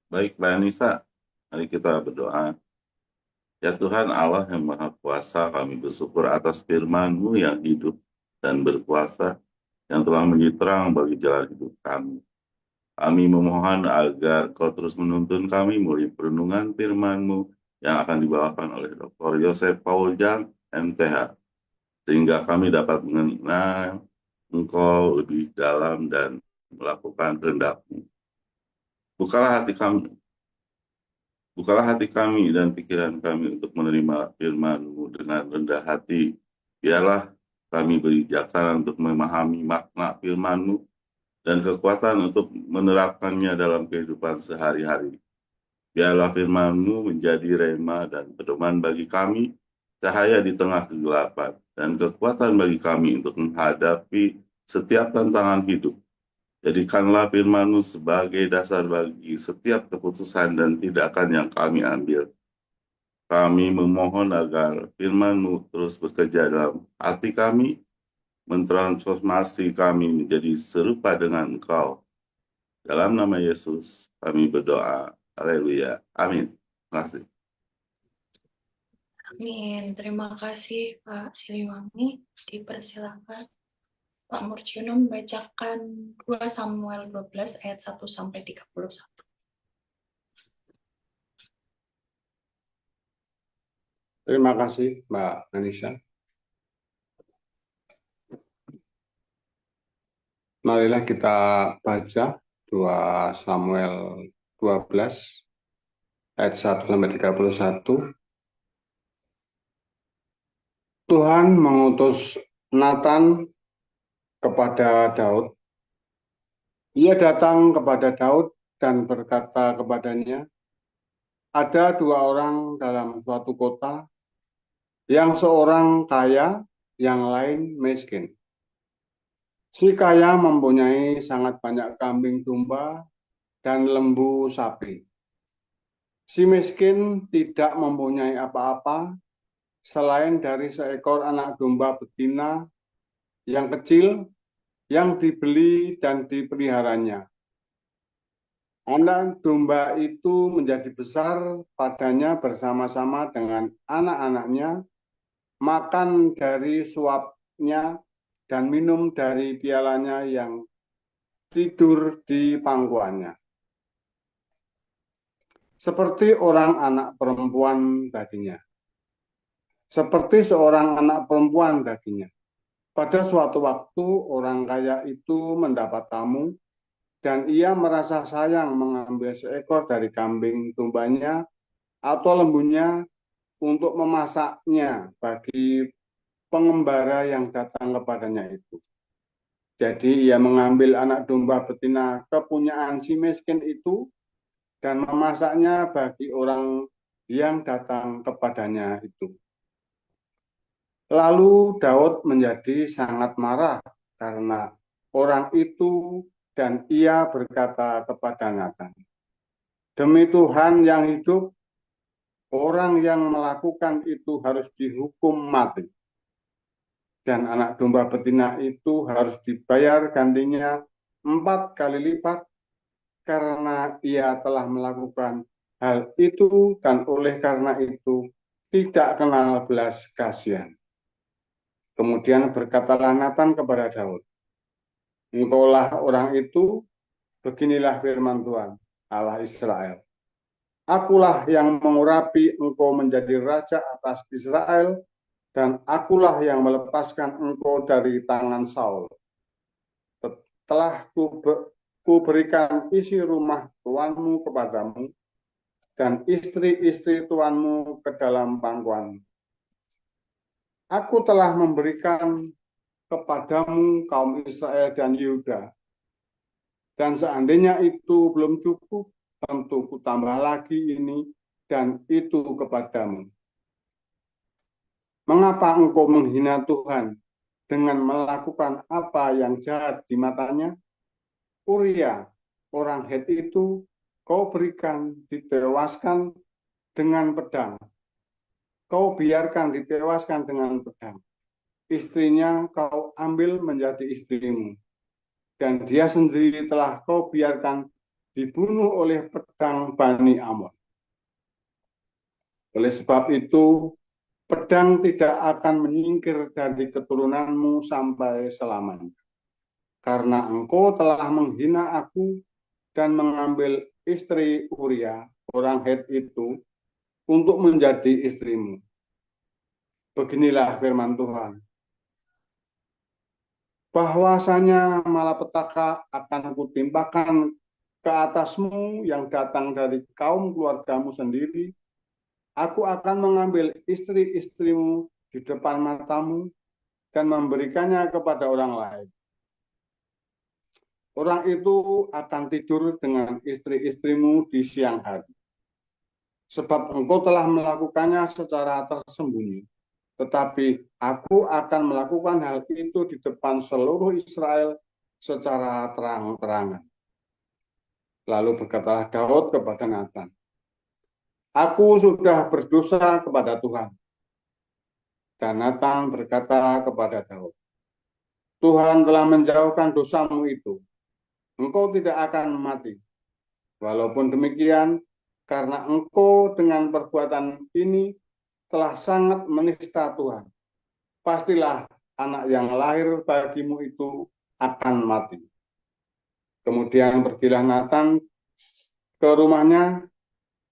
Baik, Mbak Anissa, mari kita berdoa. Ya Tuhan Allah yang Maha Kuasa, kami bersyukur atas firman-Mu yang hidup dan berkuasa, yang telah menjadi terang bagi jalan hidup kami. Kami memohon agar Kau terus menuntun kami melalui perenungan firman-Mu yang akan dibawakan oleh Dr. Yosef Paul Jang, MTH, sehingga kami dapat mengenal Engkau lebih dalam dan melakukan kehendak-Mu. Bukalah hati kami, Bukalah hati kami dan pikiran kami untuk menerima firman-Mu dengan rendah hati. Biarlah kami bijaksana untuk memahami makna firman-Mu dan kekuatan untuk menerapkannya dalam kehidupan sehari-hari. Biarlah firman-Mu menjadi rema dan pedoman bagi kami, cahaya di tengah kegelapan, dan kekuatan bagi kami untuk menghadapi setiap tantangan hidup. Jadikanlah firman-Mu sebagai dasar bagi setiap keputusan dan tindakan yang kami ambil. Kami memohon agar firman-Mu terus bekerja dalam hati kami, mentransformasi kami menjadi serupa dengan Engkau. Dalam nama Yesus, kami berdoa. Haleluya. Amin. Terima kasih. Amin. Terima kasih Pak Siliwangi. Dipersilakan Pak Murjono membacakan 2 Samuel 12 ayat 1 sampai 31. Terima kasih, Mbak Anissa. Marilah kita baca 2 Samuel 12 ayat 1 sampai 31. Tuhan mengutus Nathan kepada Daud. Ia datang kepada Daud dan berkata kepadanya, ada 2 orang dalam suatu kota, yang seorang kaya, yang lain miskin. Si kaya mempunyai sangat banyak kambing domba dan lembu sapi. Si miskin tidak mempunyai apa-apa selain dari seekor anak domba betina yang kecil yang dibeli dan dipeliharanya. Anak domba itu menjadi besar padanya bersama-sama dengan anak-anaknya, makan dari suapnya dan minum dari pialanya, yang tidur di pangkuannya. Seperti orang anak perempuan baginya. Seperti seorang anak perempuan baginya. Pada suatu waktu orang kaya itu mendapat tamu, dan ia merasa sayang mengambil seekor dari kambing dombanya atau lembunya untuk memasaknya bagi pengembara yang datang kepadanya itu. Jadi ia mengambil anak domba betina kepunyaan si miskin itu dan memasaknya bagi orang yang datang kepadanya itu. Lalu Daud menjadi sangat marah karena orang itu, dan ia berkata kepada Nathan, demi Tuhan yang hidup, orang yang melakukan itu harus dihukum mati. Dan anak domba betina itu harus dibayar gantinya 4 kali lipat karena ia telah melakukan hal itu, dan oleh karena itu tidak kenal belas kasihan. Kemudian berkatalah Nathan kepada Daud, engkaulah orang itu, beginilah firman Tuhan, Allah Israel. Akulah yang mengurapi engkau menjadi raja atas Israel, dan akulah yang melepaskan engkau dari tangan Saul. Telah kuberikan isi rumah tuanmu kepadamu, dan istri-istri tuanmu ke dalam pangkuan. Aku telah memberikan kepadamu kaum Israel dan Yehuda. Dan seandainya itu belum cukup, tentu kutambah lagi ini dan itu kepadamu. Mengapa engkau menghina Tuhan dengan melakukan apa yang jahat di matanya? Uria, orang Het itu, kau berikan ditewaskan dengan pedang. Kau biarkan ditewaskan dengan pedang. Istrinya kau ambil menjadi istrimu, dan dia sendiri telah kau biarkan dibunuh oleh pedang Bani Amon. Oleh sebab itu, pedang tidak akan menyingkir dari keturunanmu sampai selamanya. Karena engkau telah menghina aku dan mengambil istri Uria, orang Het itu, untuk menjadi istrimu. Beginilah firman Tuhan. Bahwasanya malapetaka akan kutimpakan ke atasmu yang datang dari kaum keluargamu sendiri. Aku akan mengambil istri-istrimu di depan matamu dan memberikannya kepada orang lain. Orang itu akan tidur dengan istri-istrimu di siang hari. Sebab engkau telah melakukannya secara tersembunyi. Tetapi aku akan melakukan hal itu di depan seluruh Israel secara terang-terangan. Lalu berkatalah Daud kepada Nathan, aku sudah berdosa kepada Tuhan. Dan Nathan berkata kepada Daud, Tuhan telah menjauhkan dosamu itu. Engkau tidak akan mati. Walaupun demikian, karena engkau dengan perbuatan ini telah sangat menista Tuhan. Pastilah anak yang lahir bagimu itu akan mati. Kemudian pergilah Nathan ke rumahnya,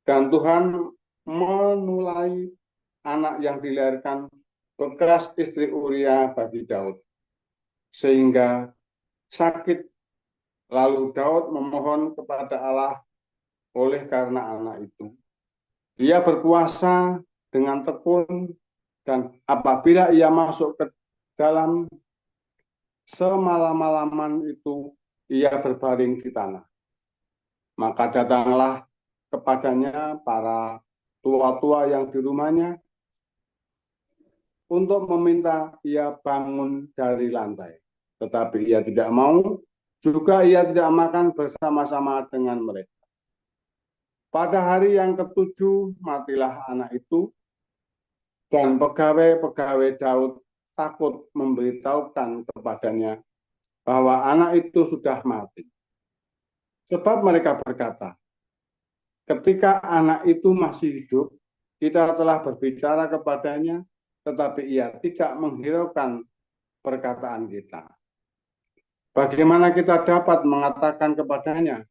dan Tuhan menulai anak yang dilahirkan bekas istri Uria bagi Daud, sehingga sakit. Lalu Daud memohon kepada Allah oleh karena anak itu. Ia berpuasa dengan tekun, dan apabila ia masuk ke dalam semalam-malaman itu, ia berbaring di tanah. Maka datanglah kepadanya para tua-tua yang di rumahnya untuk meminta ia bangun dari lantai. Tetapi ia tidak mau, juga ia tidak makan bersama-sama dengan mereka. Pada hari yang ketujuh matilah anak itu, dan pegawai-pegawai Daud takut memberitahukan kepadanya bahwa anak itu sudah mati. Sebab mereka berkata, ketika anak itu masih hidup, kita telah berbicara kepadanya, tetapi ia tidak menghiraukan perkataan kita. Bagaimana kita dapat mengatakan kepadanya,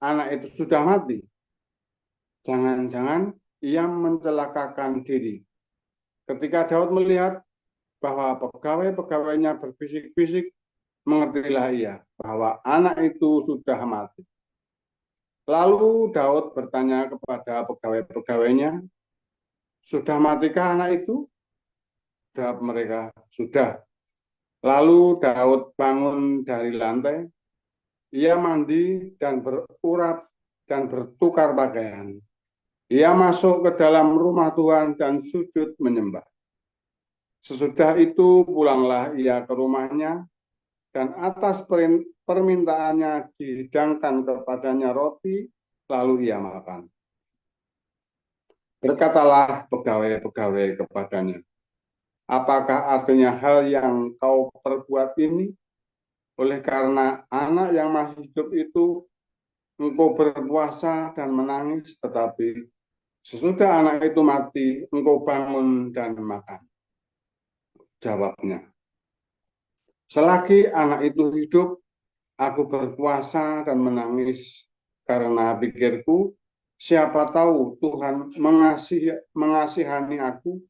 anak itu sudah mati? Jangan-jangan ia mencelakakan diri. Ketika Daud melihat bahwa pegawai-pegawainya berbisik-bisik, mengertilah ia bahwa anak itu sudah mati. Lalu Daud bertanya kepada pegawai-pegawainya, sudah matikah anak itu? Jawab mereka, sudah. Lalu Daud bangun dari lantai, ia mandi dan berurap dan bertukar pakaian. Ia masuk ke dalam rumah Tuhan dan sujud menyembah. Sesudah itu pulanglah ia ke rumahnya, dan atas permintaannya dihidangkan kepadanya roti, lalu ia makan. Berkatalah pegawai-pegawai kepadanya, apakah artinya hal yang kau perbuat ini? Oleh karena anak yang masih hidup itu, engkau berpuasa dan menangis, tetapi sesudah anak itu mati, engkau bangun dan makan. Jawabnya, selagi anak itu hidup, aku berpuasa dan menangis, karena pikirku, siapa tahu Tuhan mengasihani aku,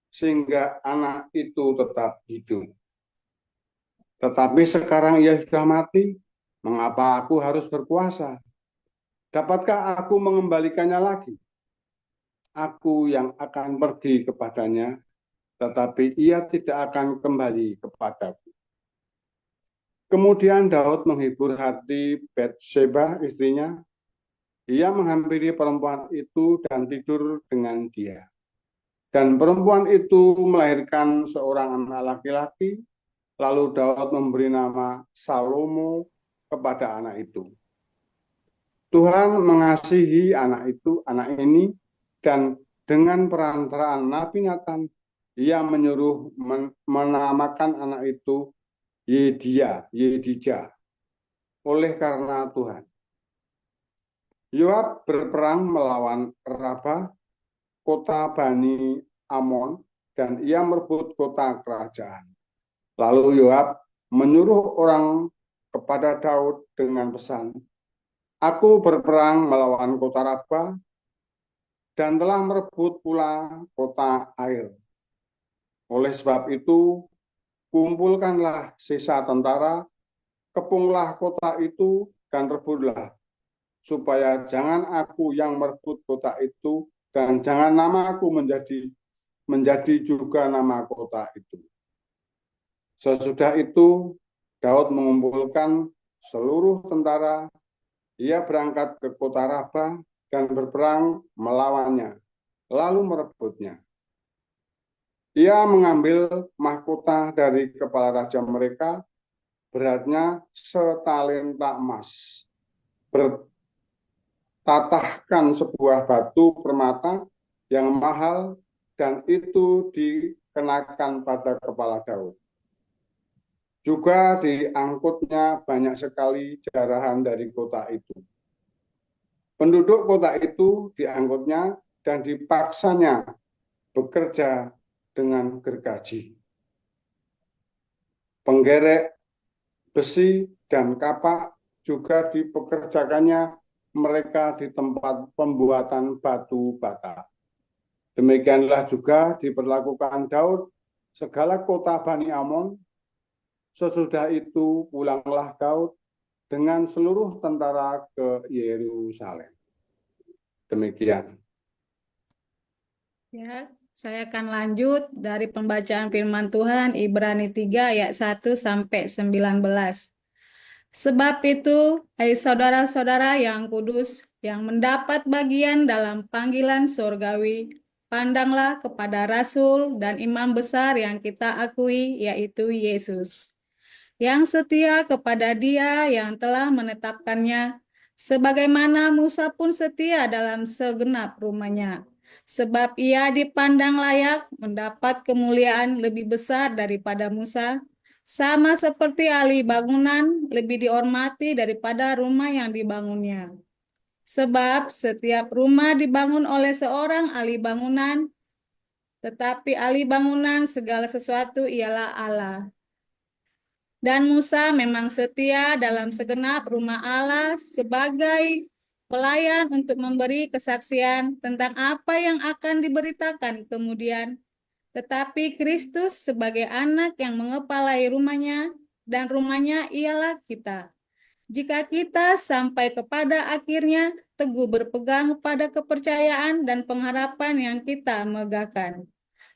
sehingga anak itu tetap hidup. Tetapi sekarang ia sudah mati, mengapa aku harus berpuasa? Dapatkah aku mengembalikannya lagi? Aku yang akan pergi kepadanya, tetapi ia tidak akan kembali kepadaku. Kemudian Daud menghibur hati Batseba istrinya. Ia menghampiri perempuan itu dan tidur dengan dia. Dan perempuan itu melahirkan seorang anak laki-laki. Lalu Daud memberi nama Salomo kepada anak itu. Tuhan mengasihi anak ini, dan dengan perantaraan Nabi Nathan, ia menyuruh menamakan anak itu Yedijah, oleh karena Tuhan. Yoab berperang melawan Raba, kota Bani Amon, dan ia merebut kota kerajaan. Lalu Yoab menyuruh orang kepada Daud dengan pesan, "Aku berperang melawan kota Raba dan telah merebut pula kota Air. Oleh sebab itu, kumpulkanlah sisa tentara, kepunglah kota itu dan rebutlah, supaya jangan aku yang merebut kota itu dan jangan namaku menjadi juga nama kota itu." Sesudah itu, Daud mengumpulkan seluruh tentara, ia berangkat ke kota Raba dan berperang melawannya, lalu merebutnya. Ia mengambil mahkota dari kepala raja mereka, beratnya setalenta emas. Bertatahkan sebuah batu permata yang mahal, dan itu dikenakan pada kepala Daud. Juga diangkutnya banyak sekali jarahan dari kota itu. Penduduk kota itu diangkutnya dan dipaksanya bekerja dengan gergaji. Penggerek besi dan kapak juga dipekerjakannya mereka di tempat pembuatan batu bata. Demikianlah juga diperlakukan Daud segala kota Bani Amon. Sesudah itu pulanglah Daud dengan seluruh tentara ke Yerusalem. Demikian. Ya, saya akan lanjut dari pembacaan firman Tuhan Ibrani 3 ayat 1 sampai 19. Sebab itu, hai saudara-saudara yang kudus, yang mendapat bagian dalam panggilan surgawi, pandanglah kepada Rasul dan Imam besar yang kita akui, yaitu Yesus, yang setia kepada Dia yang telah menetapkannya, sebagaimana Musa pun setia dalam segenap rumahnya. Sebab ia dipandang layak mendapat kemuliaan lebih besar daripada Musa, sama seperti ahli bangunan lebih dihormati daripada rumah yang dibangunnya. Sebab setiap rumah dibangun oleh seorang ahli bangunan, tetapi ahli bangunan segala sesuatu ialah Allah. Dan Musa memang setia dalam segenap rumah Allah sebagai pelayan untuk memberi kesaksian tentang apa yang akan diberitakan kemudian. Tetapi Kristus sebagai anak yang mengepalai rumahnya, dan rumahnya ialah kita. Jika kita sampai kepada akhirnya teguh berpegang pada kepercayaan dan pengharapan yang kita megahkan.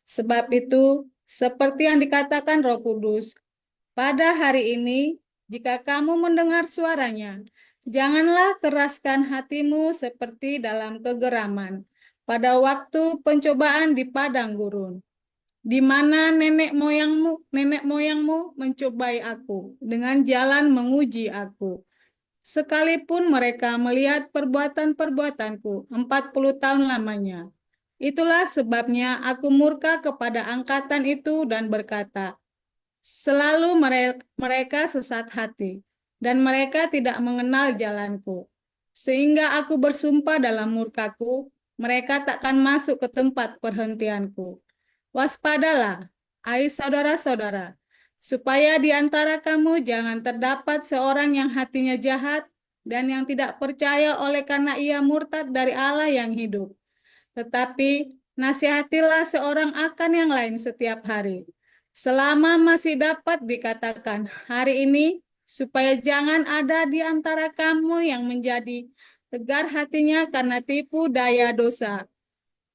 Sebab itu, seperti yang dikatakan Roh Kudus, pada hari ini, jika kamu mendengar suaranya, janganlah keraskan hatimu seperti dalam kegeraman pada waktu pencobaan di padang gurun, di mana nenek moyangmu mencobai aku dengan jalan menguji aku. Sekalipun mereka melihat perbuatan-perbuatanku 40 tahun lamanya. Itulah sebabnya aku murka kepada angkatan itu dan berkata, selalu mereka sesat hati, dan mereka tidak mengenal jalanku. Sehingga aku bersumpah dalam murkaku, mereka takkan masuk ke tempat perhentianku. Waspadalah, hai saudara-saudara, supaya di antara kamu jangan terdapat seorang yang hatinya jahat dan yang tidak percaya oleh karena ia murtad dari Allah yang hidup. Tetapi nasihatilah seorang akan yang lain setiap hari, selama masih dapat dikatakan hari ini, supaya jangan ada di antara kamu yang menjadi tegar hatinya karena tipu daya dosa.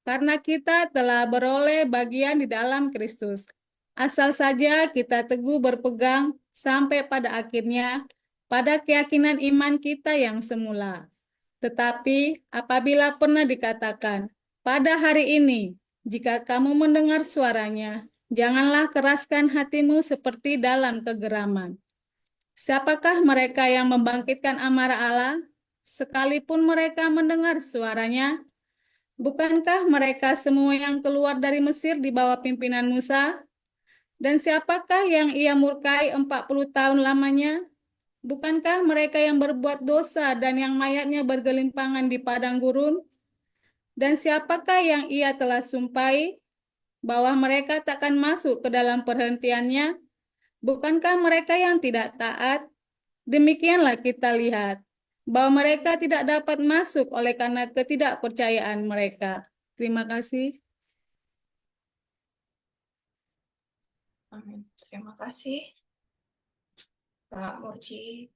Karena kita telah beroleh bagian di dalam Kristus. Asal saja kita teguh berpegang sampai pada akhirnya, pada keyakinan iman kita yang semula. Tetapi apabila pernah dikatakan, pada hari ini, jika kamu mendengar suaranya, janganlah keraskan hatimu seperti dalam kegeraman. Siapakah mereka yang membangkitkan amarah Allah, sekalipun mereka mendengar suaranya? Bukankah mereka semua yang keluar dari Mesir di bawah pimpinan Musa? Dan siapakah yang ia murkai 40 tahun lamanya? Bukankah mereka yang berbuat dosa dan yang mayatnya bergelimpangan di padang gurun? Dan siapakah yang ia telah sumpahi bahwa mereka takkan masuk ke dalam perhentiannya? Bukankah mereka yang tidak taat? Demikianlah kita lihat bahwa mereka tidak dapat masuk oleh karena ketidakpercayaan mereka. Terima kasih. Amin. Terima kasih, Pak Murji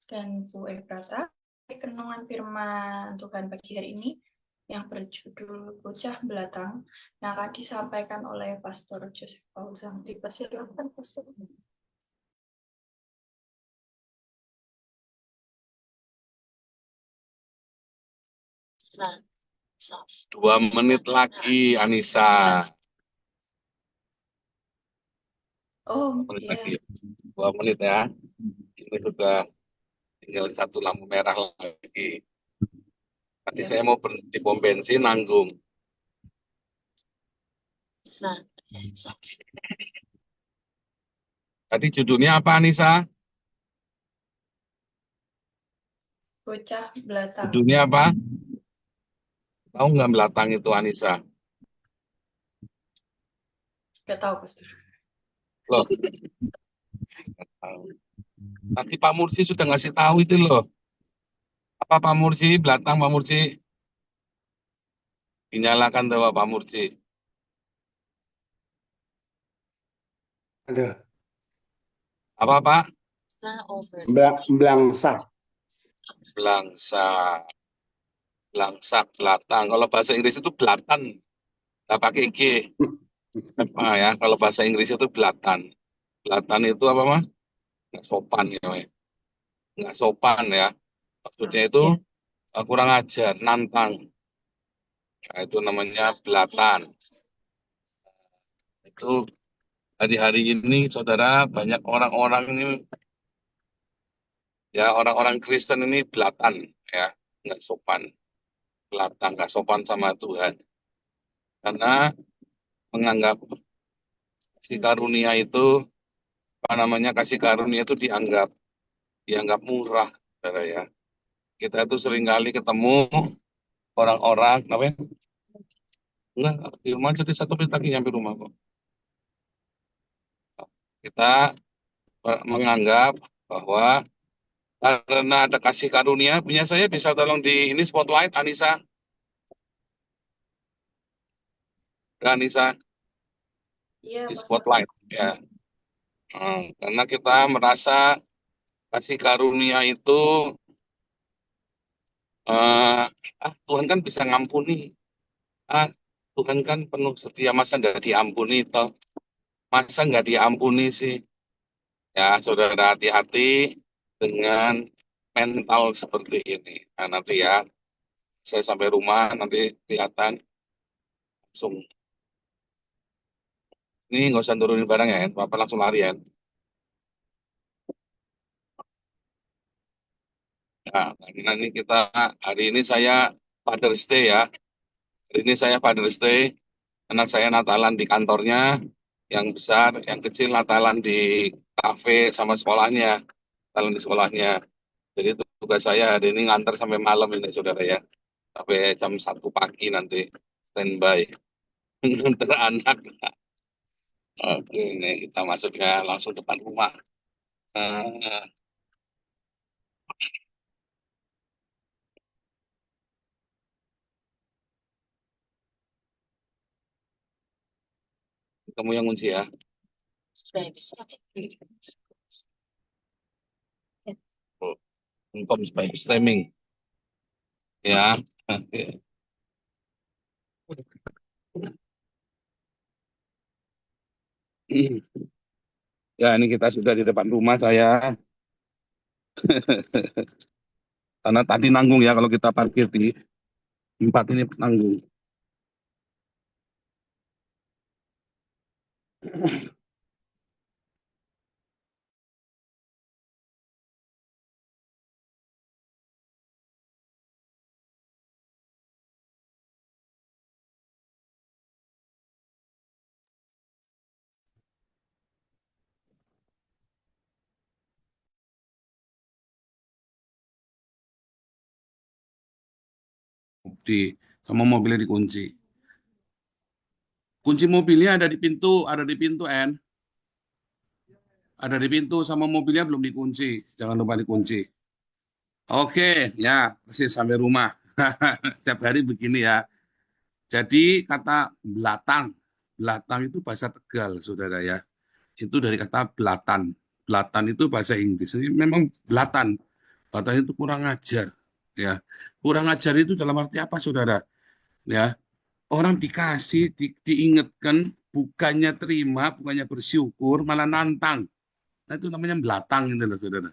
dan Bu Ebrata. Renungan firman Tuhan pagi hari ini yang berjudul Bocah Belatang yang akan disampaikan oleh Pastor Joseph Paulus. Dipersilakan, Pastor. Dua menit lagi, Anissa. Oh, Menit iya. lagi. 2 menit ya. Ini sudah tinggal satu lampu merah lagi. Nanti Ya. saya mau berhenti pom bensin, nanggung. Tadi judulnya apa, Anissa? Bocah Belatang. Judulnya apa? Tahu nggak belatang itu, Anissa? Gak tahu, Pastor. Loh, nggak tahu. Tadi Pak Mursi sudah ngasih tahu itu loh. Apa Pak Mursi? Belatang Pak Mursi? Dinyalakan tuh Pak Mursi. Ada Apa Pak? belangsak. Belangsa. Belangsak, belatang. Kalau bahasa Inggris itu belatan. Nggak pakai G. Ya, kalau bahasa Inggris itu belatan. Belatan itu apa, Mas? Nggak sopan ya, Mas. Nggak sopan ya. Maksudnya itu kurang ajar, nantang. Nah, itu namanya belatan. Itu hari-hari ini, saudara, banyak orang-orang ini, ya orang-orang Kristen ini belatan, ya, nggak sopan. Belatan, nggak sopan sama Tuhan. Karena menganggap kasih karunia itu, apa namanya, kasih karunia itu dianggap murah, saudara ya. Kita itu seringkali ketemu orang-orang, namanya, enggak, di rumah jadi 1 menit lagi nyampe rumah kok. Kita menganggap bahwa karena ada kasih karunia, punya saya bisa tolong di ini spotlight, Anissa. Anissa, Iya, di Pastor. spotlight, ya. Karena kita merasa kasih karunia itu, eh, Tuhan kan bisa ngampuni. Tuhan kan penuh setia, masa nggak diampuni, toh. Masa nggak diampuni sih? Ya, saudara hati-hati dengan mental seperti ini. Nah, nanti ya, saya sampai rumah, nanti kelihatan langsung. Ini nggak usah turunin barang ya, Bapak langsung lari ya. Nah, karena ini hari ini saya Father's Day ya. Hari ini saya Father's Day, anak saya Natalan di kantornya, yang besar, yang kecil Natalan di kafe sama sekolahnya, Natalan di sekolahnya. Jadi itu tugas saya hari ini nganter sampai malam ini, saudara ya. Sampai jam 1 pagi nanti standby nganter anak. Oke, ini kita masuknya langsung depan rumah. Eh, Kamu yang kunci ya. Oh, Infom supaya streaming ya. Oke. Ya, ini kita sudah di depan rumah saya. Karena tadi nanggung ya kalau kita parkir di tempat ini nanggung. sama mobilnya dikunci. Kunci mobilnya ada di pintu, En. Ada di pintu sama mobilnya belum dikunci. Jangan lupa dikunci. Oke, ya, persis sampai rumah. Setiap hari begini ya. Jadi kata belatang. Belatang itu bahasa Tegal, Saudara ya. Itu dari kata belatan. Belatan itu bahasa Inggris. Jadi memang belatan. Belatan itu kurang ajar. Ya, kurang ajar itu dalam arti apa, Saudara? Ya, orang dikasih, diingatkan, bukannya terima, bukannya bersyukur, malah nantang. Nah, itu namanya belatang gitu loh, Saudara.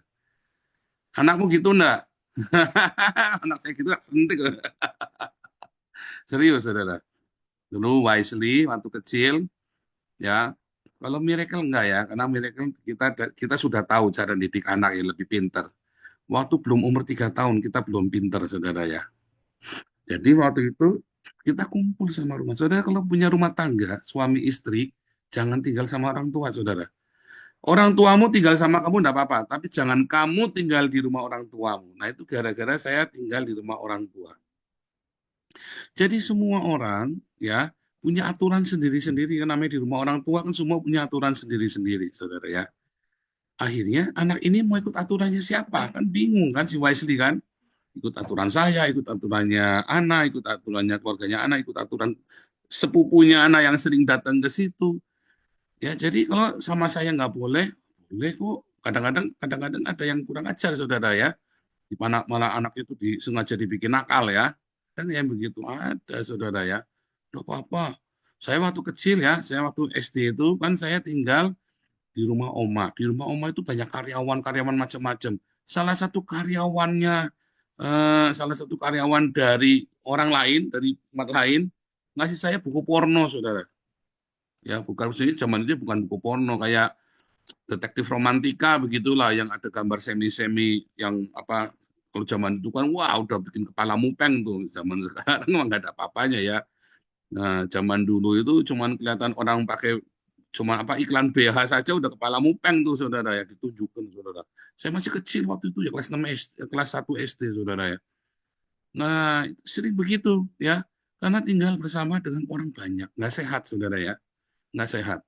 Anakmu gitu enggak? Anak saya gitu sentik. Serius, Saudara. Dulu Wisely waktu kecil, ya. Kalau Miracle enggak ya, karena Miracle kita sudah tahu cara didik anak yang lebih pintar. Waktu belum umur 3 tahun kita belum pintar, Saudara ya. Jadi waktu itu kita kumpul sama rumah. Saudara kalau punya rumah tangga, suami istri, jangan tinggal sama orang tua, Saudara. Orang tuamu tinggal sama kamu enggak apa-apa, tapi jangan kamu tinggal di rumah orang tuamu. Nah itu gara-gara saya tinggal di rumah orang tua. Jadi semua orang ya punya aturan sendiri-sendiri. Kan namanya di rumah orang tua kan semua punya aturan sendiri-sendiri, Saudara ya. Akhirnya anak ini mau ikut aturannya siapa? Kan bingung kan si Wisely kan? Ikut aturan saya, ikut aturannya anak, ikut aturannya keluarganya anak, ikut aturan sepupunya anak yang sering datang ke situ. Ya, jadi kalau sama saya nggak boleh, boleh kok. Kadang-kadang ada yang kurang ajar, Saudara ya. Di mana malah anak itu sengaja dibikin nakal ya. Kan yang begitu ada, Saudara ya. Nggak apa-apa. Saya waktu kecil ya, saya waktu SD itu kan saya tinggal di rumah oma. Di rumah oma itu banyak karyawan-karyawan macam-macam. Salah satu karyawannya, salah satu karyawan dari orang lain, dari tempat lain, ngasih saya buku porno, Saudara. Ya, bukan maksudnya zaman itu bukan buku porno kayak detektif romantika begitulah yang ada gambar semi-semi yang apa kalau zaman itu kan wah udah bikin kepala mupeng tuh. Zaman sekarang memang nggak ada apa-apanya ya. Nah, zaman dulu itu cuman kelihatan orang pakai cuman apa iklan BH saja udah kepala mupeng tuh, Saudara ya, ditunjukkan, Saudara. Saya masih kecil waktu itu ya kelas 6 SD, kelas 1 SD, Saudara ya. Nah, sering begitu ya. Karena tinggal bersama dengan orang banyak, nggak sehat, Saudara ya. Nggak sehat.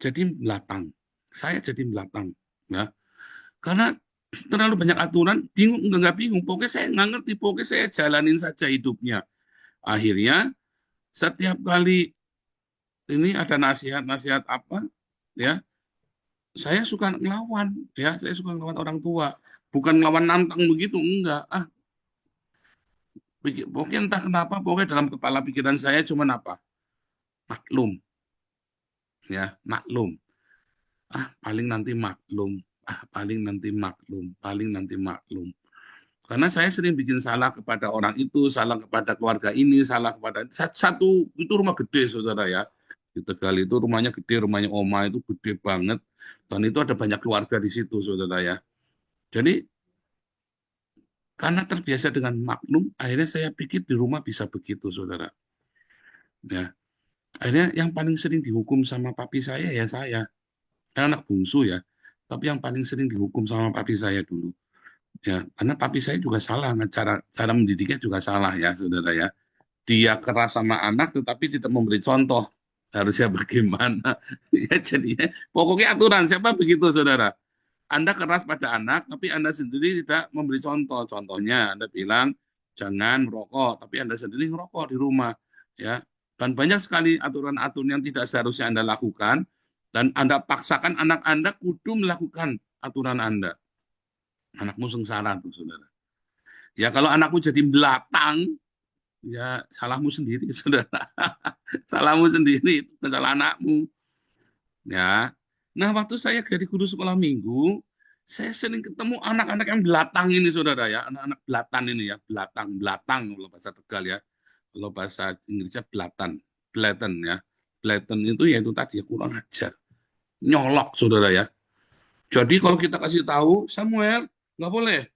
Jadi belatang. Saya jadi belatang. Ya. Karena terlalu banyak aturan, bingung, nggak bingung. Pokoknya saya nggak ngerti, pokoknya saya jalanin saja hidupnya. Akhirnya, setiap kali ini ada nasihat-nasihat apa, ya, saya suka ngelawan, ya, saya suka ngelawan orang tua. Bukan ngelawan nantang begitu, enggak. Pokoknya entah kenapa, pokoknya dalam kepala pikiran saya cuma apa? Maklum, ya, maklum. Paling nanti maklum. Paling nanti maklum. Paling nanti maklum. Karena saya sering bikin salah kepada orang itu, salah kepada keluarga ini, salah kepada satu itu rumah gede, Saudara ya. Di Tegal itu rumahnya gede, rumahnya oma itu gede banget. Dan itu ada banyak keluarga di situ, Saudara ya. Jadi karena terbiasa dengan maklum, akhirnya saya pikir di rumah bisa begitu, Saudara. Ya. Akhirnya yang paling sering dihukum sama papi saya ya saya. Anak bungsu ya. Tapi yang paling sering dihukum sama papi saya dulu. Ya, karena papi saya juga salah, cara mendidiknya juga salah ya, Saudara ya. Dia keras sama anak tetapi tidak memberi contoh harusnya bagaimana. Ya jadinya pokoknya aturan siapa begitu, Saudara. Anda keras pada anak tapi Anda sendiri tidak memberi contoh. Contohnya Anda bilang jangan merokok tapi Anda sendiri ngerokok di rumah ya. Dan banyak sekali aturan-aturan yang tidak seharusnya Anda lakukan dan Anda paksakan anak Anda kudu melakukan aturan Anda. Anakmu sengsara tuh, Saudara. Ya kalau anakku jadi belatang, ya salahmu sendiri, Saudara. Salahmu sendiri, itu salah anakmu. Ya. Nah, waktu saya jadi guru sekolah minggu, saya sering ketemu anak-anak yang belatang ini, Saudara ya. Anak-anak belatan ini ya, belatang kalau bahasa Tegal ya. Kalau bahasa Inggrisnya belatan, blatant ya. Blatant itu ya itu tadi ya kurang ajar. Nyolok, Saudara ya. Jadi kalau kita kasih tahu, Samuel, nggak boleh.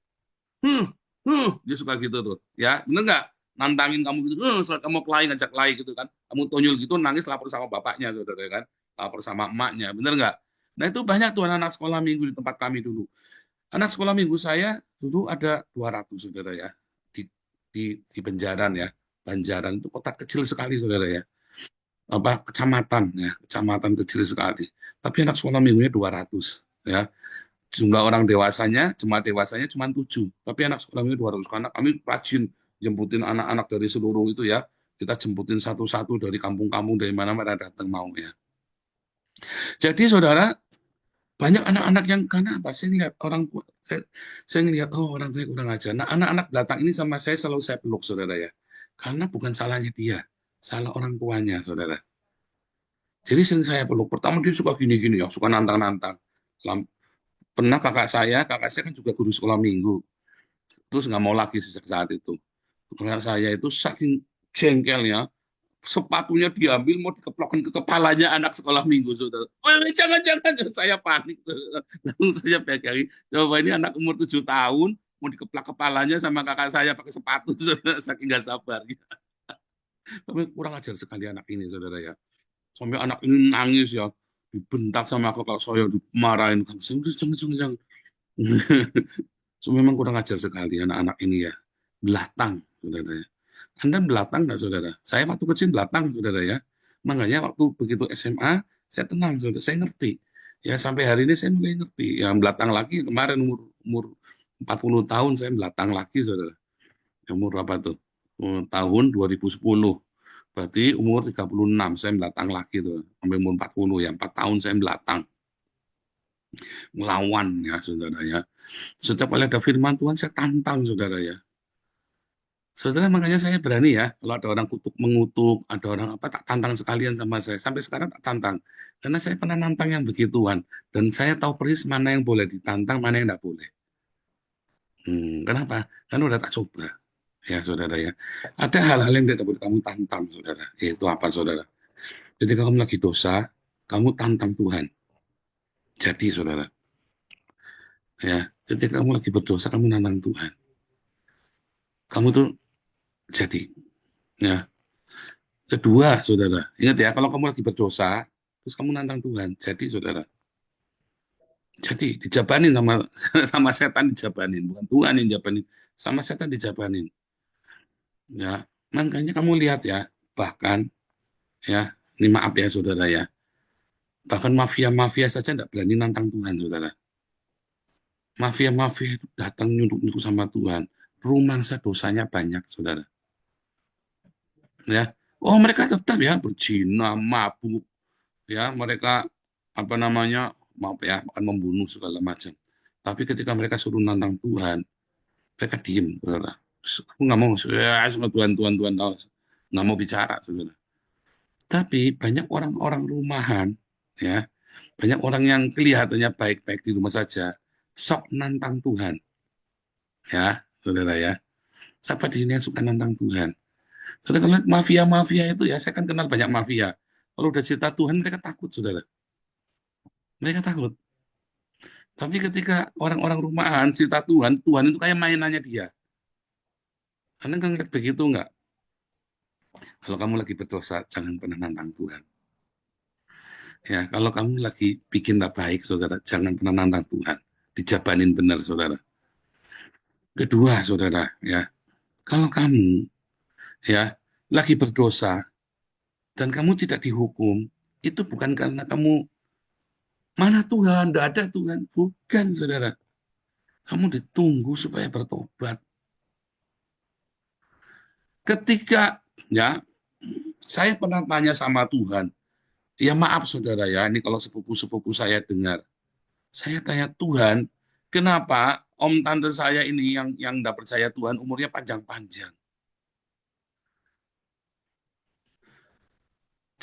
Dia suka gitu tuh. Ya, bener nggak? Nantangin kamu gitu, saat kamu kelahi, ngajak kelahi gitu kan. Kamu tonyol gitu, nangis lapor sama bapaknya, Saudara ya kan. Lapor sama emaknya, bener nggak? Nah itu banyak tuh anak-anak sekolah minggu di tempat kami dulu. Anak sekolah minggu saya dulu ada 200, Saudara ya. di Banjaran ya. Banjaran itu kota kecil sekali saudara ya. Kecamatan ya, kecamatan kecil sekali. Tapi anak sekolah minggunya 200 ya. Jumlah orang dewasanya, jemaat dewasanya cuma 7, tapi anak sekolah minggu 200. Karena kami rajin jemputin anak-anak dari seluruh itu ya. Kita jemputin satu-satu dari kampung-kampung, dari mana-mana datang mau ya. Jadi saudara, banyak anak-anak yang karena apa? Saya lihat orang tua, saya ngelihat orang tua kurang ajar. Nah, anak-anak belakang ini sama saya selalu saya peluk saudara ya. Karena bukan salahnya dia, salah orang tuanya saudara. Jadi sering saya peluk. Pertama dia suka gini-gini ya, suka nantang-nantang. Pernah kakak saya kan juga guru sekolah minggu. Terus nggak mau lagi sejak saat itu. Kakak saya itu saking jengkelnya, sepatunya diambil mau dikeplokkan ke kepalanya anak sekolah minggu saudara. Jangan, saya panik. Lalu saya pegangi, coba ini anak umur 7 tahun mau dikeplak kepalanya sama kakak saya pakai sepatu, saudara. Saking nggak sabar. Tapi kurang ajar sekali anak ini saudara ya. Sampai anak ini nangis ya, dibentak sama kakak saya, dimarahin. Jangan. So, memang kurang ajar sekali anak-anak ini ya. Belatang, saudara ya. Anda belatang nggak, saudara? Saya waktu kecil belatang, saudara ya. Makanya waktu begitu SMA, saya tenang, saudara. Saya ngerti. Ya, sampai hari ini saya mulai ngerti. Yang belatang lagi, kemarin umur 40 tahun, saya belatang lagi, saudara. Umur berapa tuh? Tahun 2010. Berarti umur 36, saya belatang lagi tuh. Sampai umur 40 ya, 4 tahun saya belatang. Melawan ya, saudara ya. Setiap kali ada firman Tuhan, saya tantang, saudara ya. Saudara, makanya saya berani ya, kalau ada orang mengutuk, ada orang apa, tak tantang sekalian sama saya. Sampai sekarang tak tantang. Karena saya pernah nantang yang begituan. Dan saya tahu persis mana yang boleh ditantang, mana yang tidak boleh. Kenapa? Karena udah tak coba. Ya, saudara ya. Ada hal-hal yang tidak boleh kamu tantang, saudara. Yaitu apa, saudara? Ketika kamu lagi dosa, kamu tantang Tuhan. Jadi, saudara. Ya, ketika kamu lagi berdosa, kamu nantang Tuhan. Kamu tuh jadi. Ya. Kedua, saudara, ingat ya, kalau kamu lagi berdosa, terus kamu nantang Tuhan, jadi saudara, jadi dijabanin sama setan, dijabanin, bukan Tuhan yang jabanin, sama setan dijabanin. Ya, makanya kamu lihat ya, bahkan ya, ini maaf ya saudara ya, bahkan mafia-mafia saja tidak berani nantang Tuhan, saudara. Mafia-mafia itu datang nyunduk-nyunduk sama Tuhan, rumangsa dosanya banyak, saudara. Ya, mereka tetap ya berzina, mabuk, ya mereka apa namanya, maaf ya, akan membunuh segala macam. Tapi ketika mereka suruh nantang Tuhan, mereka diem, saudara. Aku nggak mau, ya, sama Tuhan, nggak mau bicara, saudara. Tapi banyak orang-orang rumahan, ya, banyak orang yang kelihatannya baik-baik di rumah saja, sok nantang Tuhan, ya, saudara ya. Siapa di sini yang suka nantang Tuhan? Saudara, kalau mafia-mafia itu ya, saya kan kenal banyak mafia. Kalau udah cerita Tuhan, mereka takut, saudara. Mereka takut. Tapi ketika orang-orang rumahan cerita Tuhan, Tuhan itu kayak mainannya dia. Anda kan ngeliat begitu nggak? Kalau kamu lagi berdosa, jangan pernah nantang Tuhan. Ya, kalau kamu lagi bikin tak baik, saudara, jangan pernah nantang Tuhan. Dijabanin benar, saudara. Kedua, saudara, ya, kalau kamu ya lagi berdosa dan kamu tidak dihukum, itu bukan karena kamu mana Tuhan, tidak ada Tuhan, bukan, saudara. Kamu ditunggu supaya bertobat. Ketika ya saya pernah tanya sama Tuhan, ya maaf saudara ya, ini kalau sepupu-sepupu saya dengar, saya tanya Tuhan, kenapa om tante saya ini yang tidak percaya Tuhan umurnya panjang-panjang?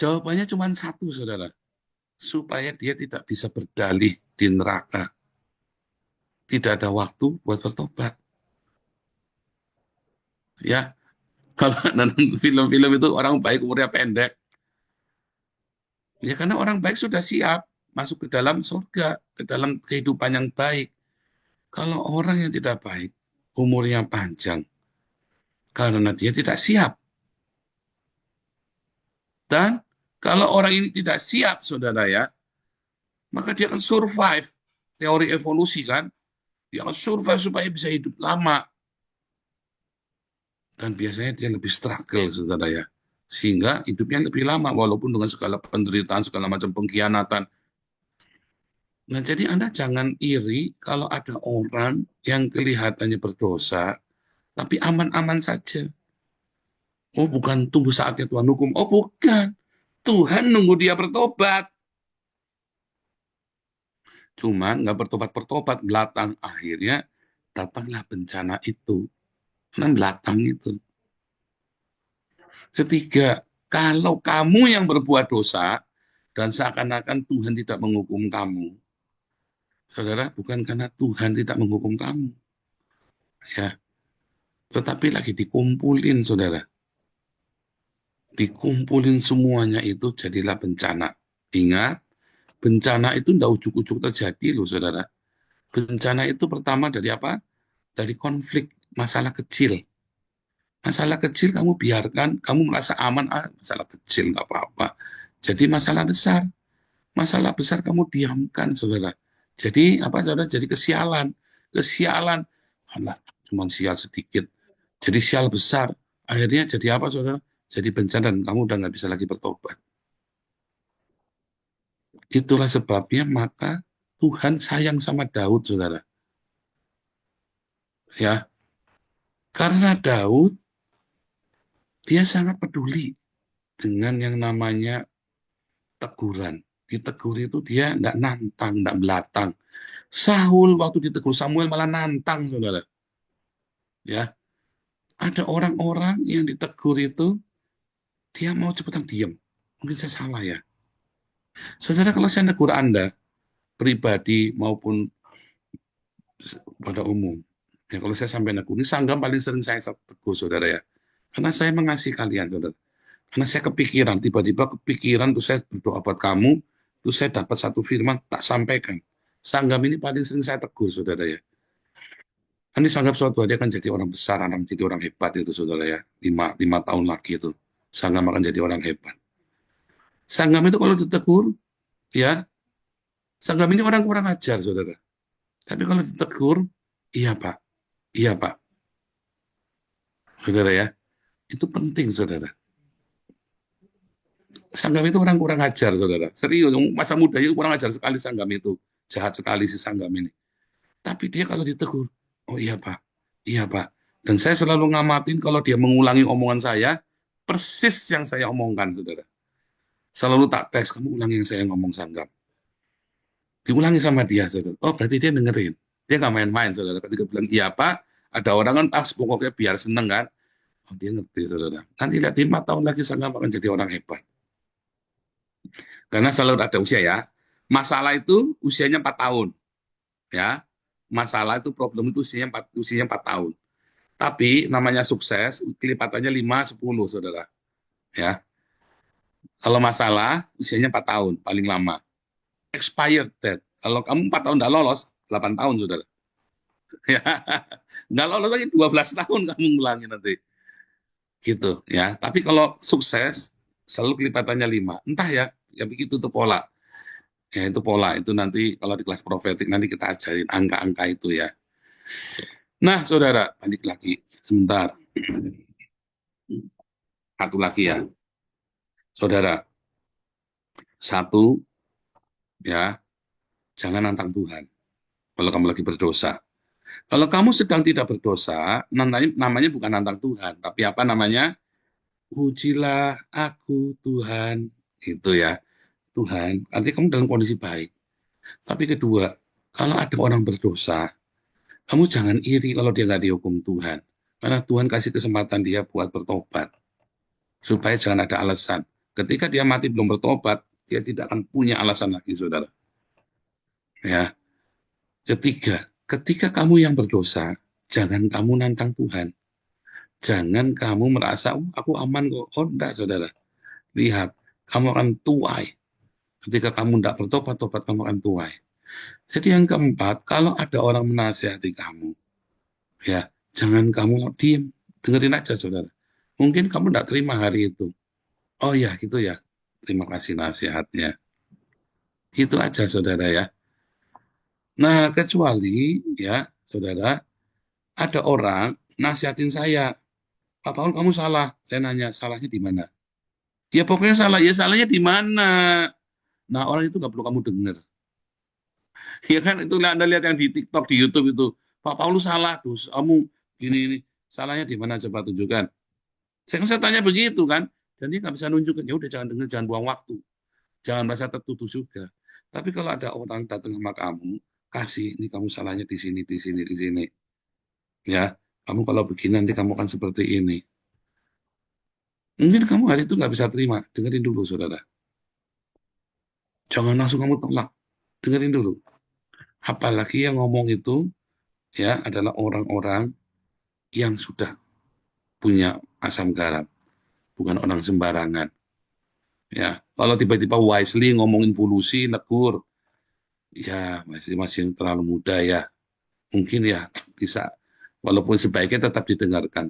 Jawabannya cuma satu, saudara, supaya dia tidak bisa berdalih di neraka. Tidak ada waktu buat bertobat. Ya, kalau nonton film-film itu orang baik umurnya pendek. Ya karena orang baik sudah siap masuk ke dalam surga, ke dalam kehidupan yang baik. Kalau orang yang tidak baik, umurnya panjang, karena dia tidak siap. Dan kalau orang ini tidak siap, saudara ya, maka dia akan survive. Teori evolusi kan, dia akan survive supaya bisa hidup lama. Dan biasanya dia lebih struggle, saudara ya. Sehingga hidupnya lebih lama, walaupun dengan segala penderitaan, segala macam pengkhianatan. Nah, jadi Anda jangan iri kalau ada orang yang kelihatannya berdosa, tapi aman-aman saja. Oh, bukan tunggu saatnya Tuhan hukum. Oh, bukan. Tuhan nunggu dia bertobat. Cuman nggak bertobat-bertobat, belakang. Akhirnya datanglah bencana itu. Karena belakang itu. Ketiga, kalau kamu yang berbuat dosa, dan seakan-akan Tuhan tidak menghukum kamu, saudara, bukan karena Tuhan tidak menghukum kamu, ya, tetapi lagi dikumpulin, saudara. Dikumpulin semuanya itu jadilah bencana. Ingat, bencana itu tidak ujuk-ujuk terjadi loh, saudara. Bencana itu pertama dari apa? Dari konflik, masalah kecil. Masalah kecil kamu biarkan, kamu merasa aman, masalah kecil nggak apa-apa. Jadi masalah besar kamu diamkan, saudara. Jadi apa, saudara? Jadi kesialan, alah, cuma sial sedikit. Jadi sial besar, akhirnya jadi apa, saudara? Jadi bencana dan kamu udah nggak bisa lagi bertobat. Itulah sebabnya maka Tuhan sayang sama Daud, saudara. Ya, karena Daud dia sangat peduli dengan yang namanya teguran. Ditegur itu dia nggak nantang, nggak belatang. Saul waktu ditegur Samuel malah nantang, saudara. Ya, ada orang-orang yang ditegur itu dia mau cepetan diam. Mungkin saya salah ya. Saudara, kalau saya negur Anda pribadi maupun pada umum, ya kalau saya sampai negur, ini Sanggam paling sering saya tegur, saudara ya. Karena saya mengasihi kalian, saudara. Karena saya kepikiran, tiba-tiba kepikiran, tuh saya berdoa buat kamu, tuh saya dapat satu firman, tak sampaikan. Sanggam ini paling sering saya tegur, saudara ya. Nanti Sanggam suatu hari akan jadi orang besar, akan jadi orang hebat itu, saudara ya. 5 tahun lagi itu, Sanggam akan jadi orang hebat. Sanggam itu kalau ditegur, ya, Sanggam ini orang kurang ajar, saudara. Tapi kalau ditegur, iya Pak, iya Pak. Saudara ya, itu penting, saudara. Sanggam itu orang kurang ajar, saudara. Serius, masa muda itu kurang ajar sekali Sanggam itu. Jahat sekali si Sanggam ini. Tapi dia kalau ditegur, oh iya Pak, iya Pak. Dan saya selalu ngamatin kalau dia mengulangi omongan saya, persis yang saya omongkan, saudara. Selalu tak tes, kamu ulangi yang saya ngomong, Sanggam. Diulangi sama dia, saudara. Oh, berarti dia dengerin. Dia nggak main-main, saudara. Ketika bilang iya Pak, ada orang kan, pokoknya biar seneng kan. Oh, dia ngerti, saudara. Nanti lihat 5 tahun lagi Sanggam akan jadi orang hebat. Karena selalu ada usia ya. Masalah itu usianya 4 tahun. Ya. Masalah itu problem itu usianya 4 tahun. Tapi namanya sukses, kelipatannya 5, 10, saudara. Ya. Kalau masalah, usianya 4 tahun, paling lama. Expired date. Kalau kamu 4 tahun tidak lolos, 8 tahun, saudara. Ya. Nggak lolos lagi 12 tahun kamu ngulangi nanti. Gitu ya. Tapi kalau sukses, selalu kelipatannya 5. Entah ya begitu tuh pola. Ya, itu pola. Itu nanti kalau di kelas profetik nanti kita ajarin angka-angka itu ya. Nah, saudara, balik lagi sebentar. Satu lagi ya. Saudara, satu, ya, jangan nantang Tuhan kalau kamu lagi berdosa. Kalau kamu sedang tidak berdosa, namanya bukan nantang Tuhan, tapi apa namanya? Ujilah aku Tuhan. Itu ya. Tuhan, artinya kamu dalam kondisi baik. Tapi kedua, kalau ada orang berdosa, kamu jangan iri kalau dia nggak dihukum Tuhan. Karena Tuhan kasih kesempatan dia buat bertobat. Supaya jangan ada alasan. Ketika dia mati belum bertobat, dia tidak akan punya alasan lagi, saudara. Ya. Ketiga, ketika kamu yang berdosa, jangan kamu nantang Tuhan. Jangan kamu merasa, aku aman kok. Oh, enggak, saudara. Lihat, kamu akan tuai. Ketika kamu tidak bertobat, kamu akan tuai. Jadi yang keempat, kalau ada orang menasihati kamu, ya jangan kamu diem, dengerin aja, saudara. Mungkin kamu tidak terima hari itu. Oh ya, gitu ya. Terima kasih nasihatnya. Gitu aja, saudara ya. Nah, kecuali ya, saudara, ada orang nasihatin saya. Pak Paul kamu salah. Saya nanya, salahnya di mana? Ya pokoknya salah. Ya salahnya di mana? Nah orang itu nggak perlu kamu dengar. Ya kan itu Anda lihat yang di TikTok, di YouTube itu. Pak Paulus salah, dus kamu gini ini. Salahnya di mana coba tunjukkan. Saya tanya begitu kan. Dan dia nggak bisa nunjukin. Ya udah jangan dengar, jangan buang waktu. Jangan merasa tertuduh juga. Tapi kalau ada orang datang sama kamu, kasih, ini kamu salahnya di sini, di sini, di sini. Ya, kamu kalau begini nanti kamu akan seperti ini. Mungkin kamu hari itu nggak bisa terima. Dengerin dulu, saudara. Jangan langsung kamu tolak. Dengerin dulu. Apalagi yang ngomong itu ya adalah orang-orang yang sudah punya asam garam, bukan orang sembarangan. Ya, kalau tiba-tiba wisely ngomongin polusi, negur, ya masih terlalu muda ya. Mungkin ya bisa, walaupun sebaiknya tetap didengarkan.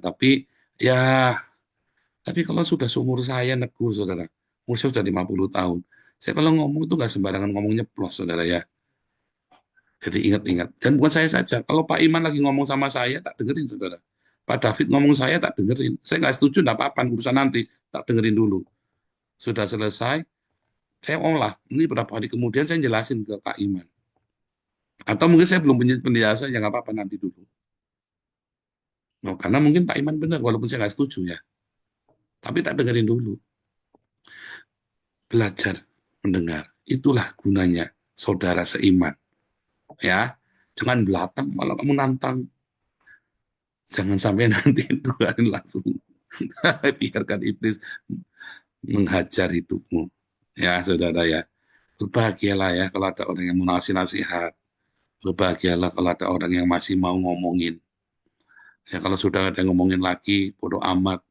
Ya, tapi kalau sudah seumur saya negur, saudara, umur saya sudah 50 tahun. Saya kalau ngomong itu nggak sembarangan ngomongnya plus, saudara ya. Jadi ingat-ingat. Dan bukan saya saja. Kalau Pak Iman lagi ngomong sama saya, tak dengerin, saudara. Pak David ngomong saya, tak dengerin. Saya nggak setuju, nggak apa-apa, urusan nanti. Tak dengerin dulu. Sudah selesai, saya olah. Ini beberapa hari kemudian saya jelasin ke Pak Iman. Atau mungkin saya belum punya penjelasan, ya nggak apa-apa nanti dulu. Oh, karena mungkin Pak Iman benar, walaupun saya nggak setuju ya. Tapi tak dengerin dulu. Belajar mendengar. Itulah gunanya saudara seiman. Ya, jangan belakang, malah kamu nantang. Jangan sampai nanti Tuhan langsung biarkan iblis menghajar hidupmu. Ya, saudara ya. Berbahagialah ya kalau ada orang yang mau ngasih nasihat. Berbahagialah kalau ada orang yang masih mau ngomongin. Ya, kalau sudah ada yang ngomongin lagi, bodoh amat.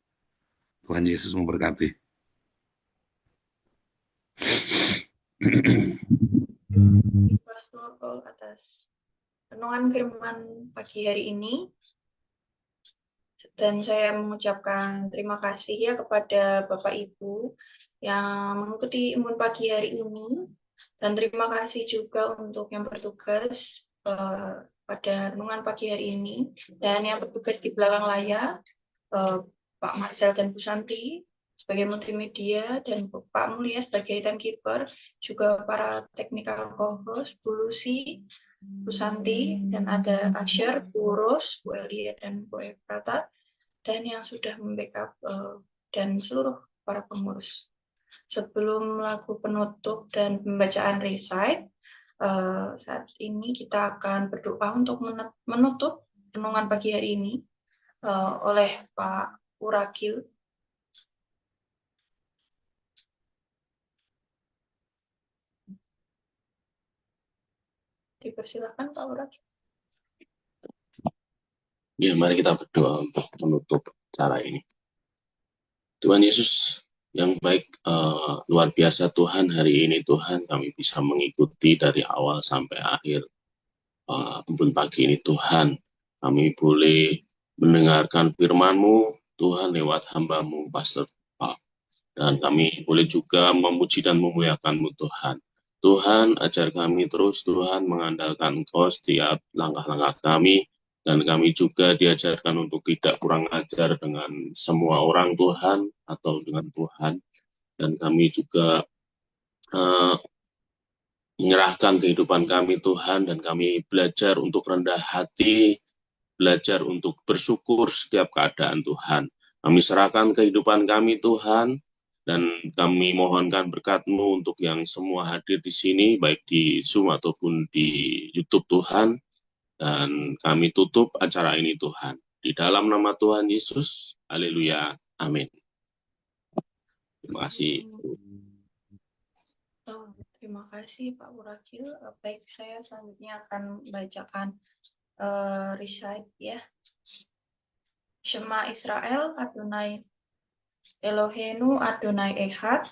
Tuhan Yesus memberkati. Pastor Paul atas renungan firman pagi hari ini. Dan saya mengucapkan terima kasih ya kepada Bapak Ibu yang mengikuti imbun pagi hari ini. Dan terima kasih juga untuk yang bertugas pada renungan pagi hari ini. Dan yang bertugas di belakang layar, Pak Marcel dan Bu Santi sebagai multimedia, dan Pak Mulia sebagai timekeeper, juga para technical co-host, Bu Lucy, Bu Santi, dan ada Asher, Bu Ros, Bu Elia, dan Bu Efrata, dan yang sudah membackup dan seluruh para pengurus. Sebelum lagu penutup dan pembacaan recite, saat ini kita akan berdoa untuk menutup renungan pagi hari ini oleh Pak Urakil. Dipersilakan Pak Urakil. Ya, mari kita berdoa untuk menutup acara ini. Tuhan Yesus yang baik, luar biasa Tuhan, hari ini Tuhan kami bisa mengikuti dari awal sampai akhir embun pagi ini Tuhan. Kami boleh mendengarkan firman-Mu Tuhan lewat hamba-Mu Pastor Pak. Dan kami boleh juga memuji dan memuliakan-Mu Tuhan. Tuhan, ajar kami terus Tuhan mengandalkan Engkau setiap langkah-langkah kami. Dan kami juga diajarkan untuk tidak kurang ajar dengan semua orang Tuhan atau dengan Tuhan. Dan kami juga menyerahkan kehidupan kami Tuhan, dan kami belajar untuk rendah hati, belajar untuk bersyukur setiap keadaan Tuhan. Kami serahkan kehidupan kami Tuhan, dan kami mohonkan berkat-Mu untuk yang semua hadir di sini, baik di Zoom ataupun di YouTube Tuhan. Dan kami tutup acara ini Tuhan. Di dalam nama Tuhan Yesus, haleluya, amin. Terima kasih. Terima kasih Pak Urakil. Baik, saya selanjutnya akan membacakan recite ya. Shema Israel, Adonai Eloheinu, Adonai Echad.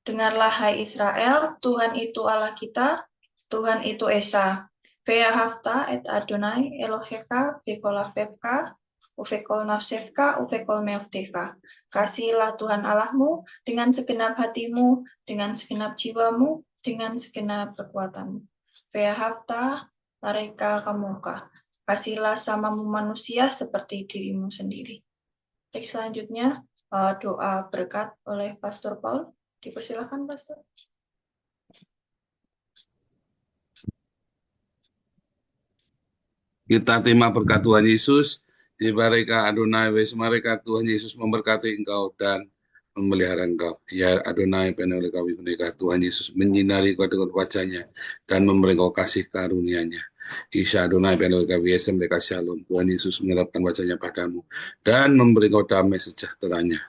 Dengarlah hai Israel, Tuhan itu Allah kita, Tuhan itu Esa. Ve'ahavta et Adonai Eloheka vekol afevka, uvekol nafsevka, uvekol meofteka. Kasihilah Tuhan Allahmu dengan segenap hatimu, dengan segenap jiwamu, dengan segenap kekuatanmu. Ve'ahavta lareka kamuka. Kasihilah samamu manusia seperti dirimu sendiri. Teks selanjutnya doa berkat oleh Pastor Paul. Dipersilakan, Pastor. Kita terima berkat Tuhan Yesus. Dibareka Adonai wes mereka Tuhan Yesus memberkati engkau dan memelihara engkau. Ya Adonai penoleh kami menikah Tuhan Yesus menyinari kau dengan wajahnya dan memberi kau kasih karunia-Nya. Isya Adonai penoleh kami Yesus mereka shalom. Tuhan Yesus mengelapkan wajahnya padamu dan memberi kau damai sejahteranya.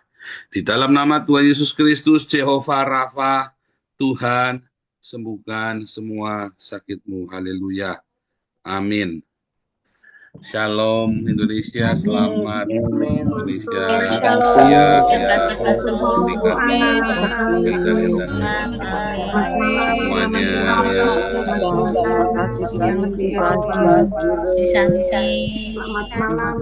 Di dalam nama Tuhan Yesus Kristus, Jehovah Rafa, Tuhan sembuhkan semua sakitmu. Haleluya. Amin. Shalom Indonesia, selamat Amin. Indonesia. Shalom. Ya, Pastor Paul. semuanya. Terima kasih Tuhan. Santi. Selamat malam.